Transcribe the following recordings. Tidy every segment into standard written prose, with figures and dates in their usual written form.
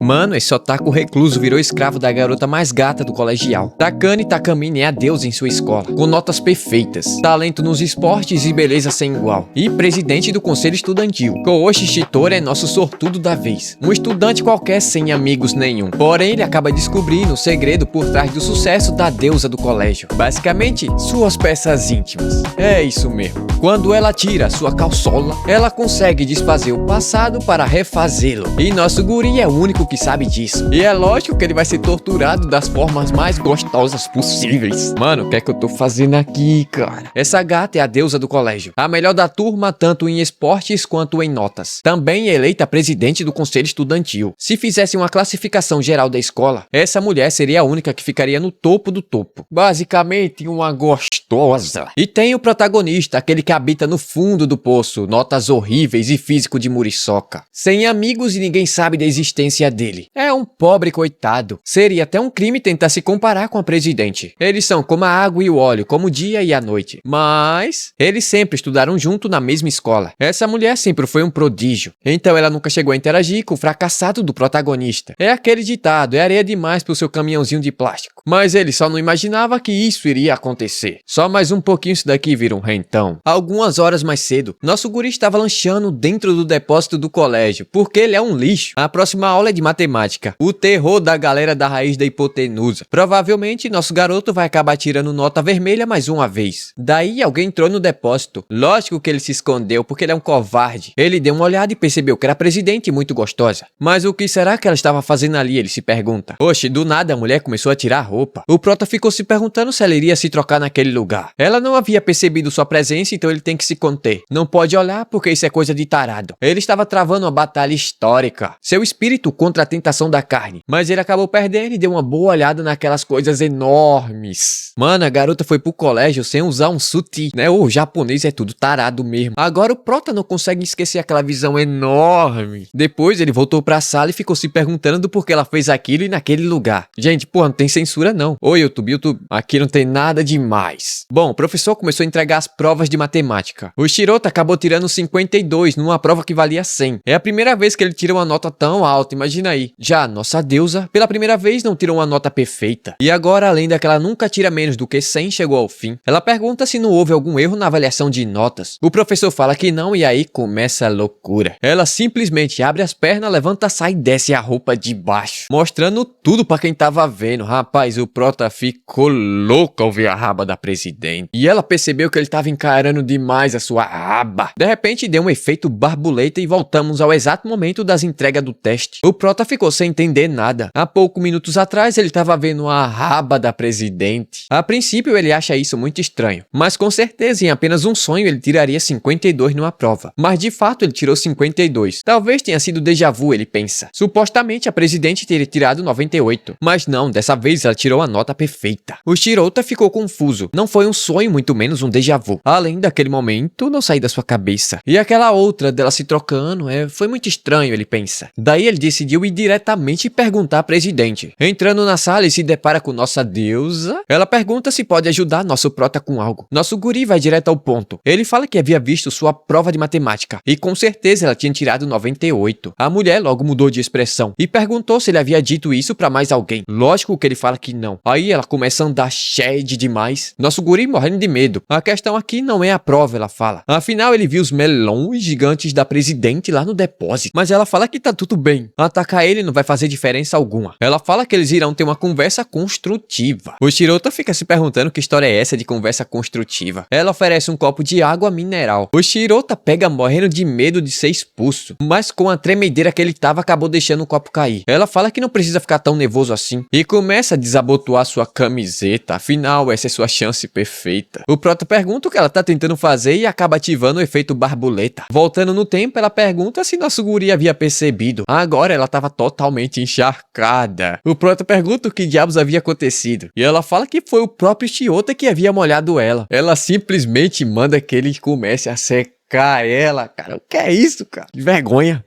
Mano, esse otaku recluso virou escravo da garota mais gata do colegial. Takane Takamine é a deusa em sua escola, com notas perfeitas, talento nos esportes e beleza sem igual. E presidente do conselho estudantil. Kouoshi Shitora é nosso sortudo da vez. Um estudante qualquer sem amigos nenhum. Porém, ele acaba descobrindo o segredo por trás do sucesso da deusa do colégio. Basicamente, suas peças íntimas. É isso mesmo. Quando ela tira sua calçola, ela consegue desfazer o passado para refazê-lo. E nosso guri é o único que sabe disso. E é lógico que ele vai ser torturado das formas mais gostosas possíveis. Mano, o que é que eu tô fazendo aqui, cara? Essa gata é a deusa do colégio. A melhor da turma, tanto em esportes quanto em notas. Também é eleita presidente do conselho estudantil. Se fizesse uma classificação geral da escola, essa mulher seria a única que ficaria no topo do topo. Basicamente, uma gostosa. E tem o protagonista, aquele que habita no fundo do poço, notas horríveis e físico de muriçoca. Sem amigos e ninguém sabe da existência dele. É um pobre coitado. Seria até um crime tentar se comparar com a presidente. Eles são como a água e o óleo, como o dia e a noite. Mas eles sempre estudaram junto na mesma escola. Essa mulher sempre foi um prodígio. Então ela nunca chegou a interagir com o fracassado do protagonista. É aquele ditado, é areia demais pro seu caminhãozinho de plástico. Mas ele só não imaginava que isso iria acontecer. Só mais um pouquinho isso daqui vira um rentão. Algumas horas mais cedo, nosso guri estava lanchando dentro do depósito do colégio, porque ele é um lixo. A próxima aula é de matemática. O terror da galera da raiz da hipotenusa. Provavelmente, nosso garoto vai acabar tirando nota vermelha mais uma vez. Daí, alguém entrou no depósito. Lógico que ele se escondeu, porque ele é um covarde. Ele deu uma olhada e percebeu que era presidente e muito gostosa. Mas o que será que ela estava fazendo ali, ele se pergunta. Oxe, do nada a mulher começou a tirar a roupa. O prota ficou se perguntando se ela iria se trocar naquele lugar. Ela não havia percebido sua presença, então ele tem que se conter. Não pode olhar porque isso é coisa de tarado. Ele estava travando uma batalha histórica. Seu espírito contra a tentação da carne. Mas ele acabou perdendo e deu uma boa olhada naquelas coisas enormes. Mano, a garota foi pro colégio sem usar um sutiã, né? O japonês é tudo tarado mesmo. Agora o prota não consegue esquecer aquela visão enorme. Depois ele voltou pra sala e ficou se perguntando do porquê ela fez aquilo e naquele lugar. Gente, porra, não tem censura não. Oi, YouTube, aqui não tem nada demais. Bom, o professor começou a entregar as provas de matemática. O Shirota acabou tirando 52 numa prova que valia 100. É a primeira vez que ele tira uma nota tão alta, imagina aí. Já a nossa deusa, pela primeira vez, não tirou uma nota perfeita. E agora, além daquela nunca tira menos do que 100, chegou ao fim. Ela pergunta se não houve algum erro na avaliação de notas. O professor fala que não e aí começa a loucura. Ela simplesmente abre as pernas, levanta, sai e desce a roupa de baixo. Mostrando tudo pra quem tava vendo. Rapaz, o prota ficou louco ao ver a raba da presidente. E ela percebeu que ele tava encarando demais a sua raba. De repente deu um efeito borboleta e voltamos ao exato momento das entregas do teste. O prota ficou sem entender nada. Há poucos minutos atrás ele tava vendo a raba da presidente. A princípio ele acha isso muito estranho. Mas com certeza em apenas um sonho ele tiraria 52 numa prova. Mas de fato ele tirou 52. Talvez tenha sido déjà vu, ele pensa. Supostamente a presidente teria tirado 98. Mas não, dessa vez ela tirou a nota perfeita. O Shirota ficou confuso. Não foi um sonho, muito menos um déjà vu. Além daquele momento, não sair da sua cabeça. E aquela outra dela se trocando, foi muito estranho, ele pensa. Daí ele decidiu ir diretamente perguntar à presidente. Entrando na sala e se depara com nossa deusa, ela pergunta se pode ajudar nosso prota com algo. Nosso guri vai direto ao ponto. Ele fala que havia visto sua prova de matemática e com certeza ela tinha tirado 98. A mulher logo mudou de expressão e perguntou se ele havia dito isso pra mais alguém. Lógico que ele fala que não. Aí ela começa a andar shade demais. Nosso guri morrendo de medo. A questão aqui não é a prova, ela fala. Afinal, ele viu os melões gigantes da presidente lá no depósito. Mas ela fala que tá tudo bem. Atacar ele não vai fazer diferença alguma. Ela fala que eles irão ter uma conversa construtiva. O Shirota fica se perguntando que história é essa de conversa construtiva. Ela oferece um copo de água mineral. O Shirota pega morrendo de medo de ser expulso. Mas com a tremedeira que ele tava, acabou deixando o copo cair. Ela fala que não precisa ficar tão nervoso assim. E começa a desabotoar sua camiseta. Afinal, essa é sua chance perfeita. O prota pergunta o que ela tá tentando fazer e acaba ativando o efeito borboleta. Voltando no tempo, ela pergunta se nosso guri havia percebido. Agora ela estava totalmente encharcada. O prota pergunta o que diabos havia acontecido. E ela fala que foi o próprio Shirota que havia molhado ela. Ela simplesmente manda que ele comece a secar ela. Cara, o que é isso, cara? De vergonha.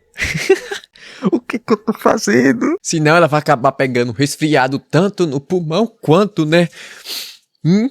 O que eu tô fazendo? Senão ela vai acabar pegando resfriado tanto no pulmão quanto, né?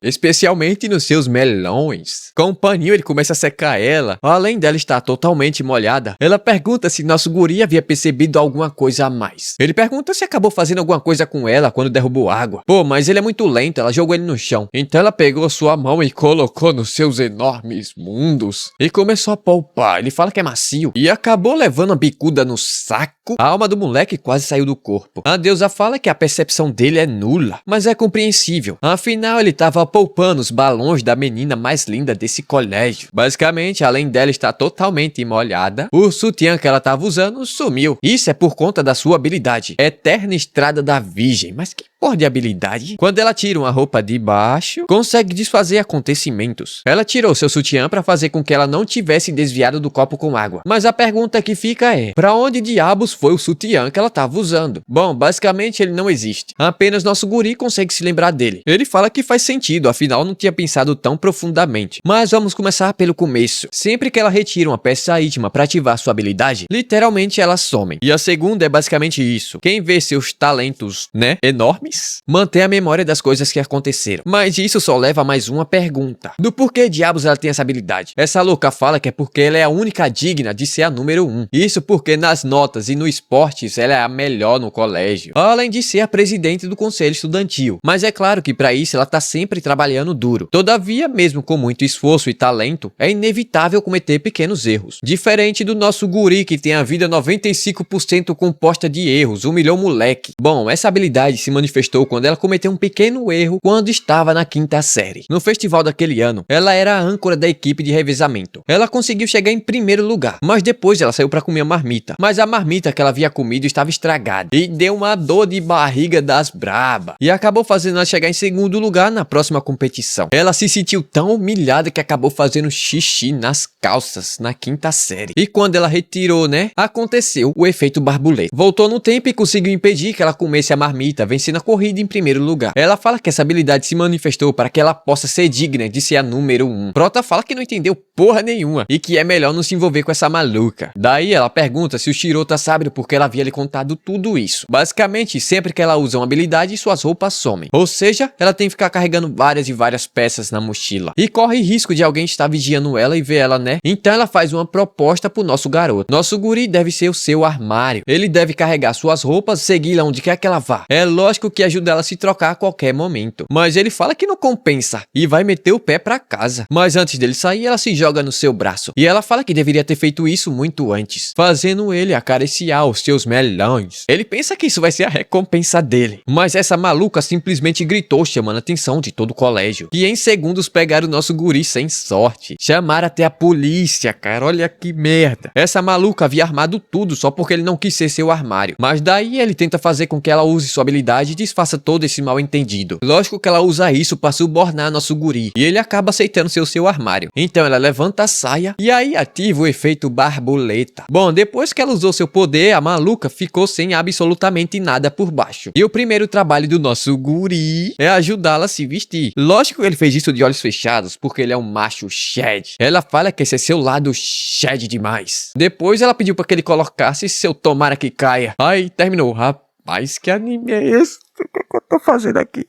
Especialmente nos seus melões. Com o paninho ele começa a secar ela. Além dela estar totalmente molhada, ela pergunta se nosso guri havia percebido alguma coisa a mais. Ele pergunta se acabou fazendo alguma coisa com ela quando derrubou água. Pô, mas ele é muito lento, ela jogou ele no chão. Então ela pegou sua mão e colocou nos seus enormes mundos e começou a palpar. Ele fala que é macio e acabou levando a bicuda no saco. A alma do moleque quase saiu do corpo. A deusa fala que a percepção dele é nula, mas é compreensível. Afinal, ele estava poupando os balões da menina mais linda desse colégio. Basicamente, além dela estar totalmente molhada, o sutiã que ela estava usando sumiu. Isso é por conta da sua habilidade, Eterna Estrada da Virgem. Mas que porra de habilidade? Quando ela tira uma roupa de baixo, consegue desfazer acontecimentos. Ela tirou seu sutiã para fazer com que ela não tivesse desviado do copo com água. Mas a pergunta que fica é: pra onde diabos foi o sutiã que ela estava usando? Bom, basicamente ele não existe. Apenas nosso guri consegue se lembrar dele. Ele fala que faz sentido, afinal não tinha pensado tão profundamente. Mas vamos começar pelo começo. Sempre que ela retira uma peça íntima para ativar sua habilidade, literalmente elas somem. E a segunda é basicamente isso. Quem vê seus talentos, enormes, mantém a memória das coisas que aconteceram. Mas isso só leva a mais uma pergunta. Do porquê diabos ela tem essa habilidade? Essa louca fala que é porque ela é a única digna de ser a número 1. Isso porque nas notas e no esportes ela é a melhor no colégio. Além de ser a presidente do conselho estudantil. Mas é claro que para isso ela tá sempre trabalhando duro. Todavia, mesmo com muito esforço e talento, é inevitável cometer pequenos erros. Diferente do nosso guri que tem a vida 95% composta de erros, humilhou o moleque. Bom, essa habilidade se manifestou quando ela cometeu um pequeno erro quando estava na 5ª série. No festival daquele ano, ela era a âncora da equipe de revezamento. Ela conseguiu chegar em primeiro lugar, mas depois ela saiu para comer a marmita. Mas a marmita que ela havia comido estava estragada e deu uma dor de barriga das braba e acabou fazendo ela chegar em segundo lugar na próxima competição. Ela se sentiu tão humilhada que acabou fazendo xixi nas calças na 5ª série. E quando ela retirou, aconteceu o efeito borboleta. Voltou no tempo e conseguiu impedir que ela comesse a marmita, vencendo a corrida em primeiro lugar. Ela fala que essa habilidade se manifestou para que ela possa ser digna de ser a número 1. Prota fala que não entendeu porra nenhuma e que é melhor não se envolver com essa maluca. Daí ela pergunta se o Shirota sabe porque ela havia lhe contado tudo isso. Basicamente, sempre que ela usa uma habilidade, suas roupas somem. Ou seja, ela tem que ficar carregando várias e várias peças na mochila. E corre risco de alguém estar vigiando ela e ver ela, Então ela faz uma proposta pro nosso garoto. Nosso guri deve ser o seu armário. Ele deve carregar suas roupas e segui-la onde quer que ela vá. É lógico que ajuda ela a se trocar a qualquer momento. Mas ele fala que não compensa e vai meter o pé pra casa. Mas antes dele sair, ela se joga no seu braço. E ela fala que deveria ter feito isso muito antes, fazendo ele acariciar os seus melões. Ele pensa que isso vai ser a recompensa dele. Mas essa maluca simplesmente gritou, chamando a atenção de todo o colégio. E em segundos pegaram o nosso guri sem sorte. Chamaram até a polícia, cara. Olha que merda. Essa maluca havia armado tudo só porque ele não quis ser seu armário. Mas daí ele tenta fazer com que ela use sua habilidade e desfaça todo esse mal entendido. Lógico que ela usa isso para subornar nosso guri. E ele acaba aceitando ser o seu armário. Então ela levanta a saia e aí ativa o efeito borboleta. Bom, depois que ela usou seu poder, a maluca ficou sem absolutamente nada por baixo. E o primeiro trabalho do nosso guri é ajudá-la a se vestir. Lógico que ele fez isso de olhos fechados, porque ele é um macho shed. Ela fala que esse é seu lado shed demais. Depois ela pediu para que ele colocasse seu tomara que caia. Aí terminou. Rapaz, que anime é esse? O que eu tô fazendo aqui?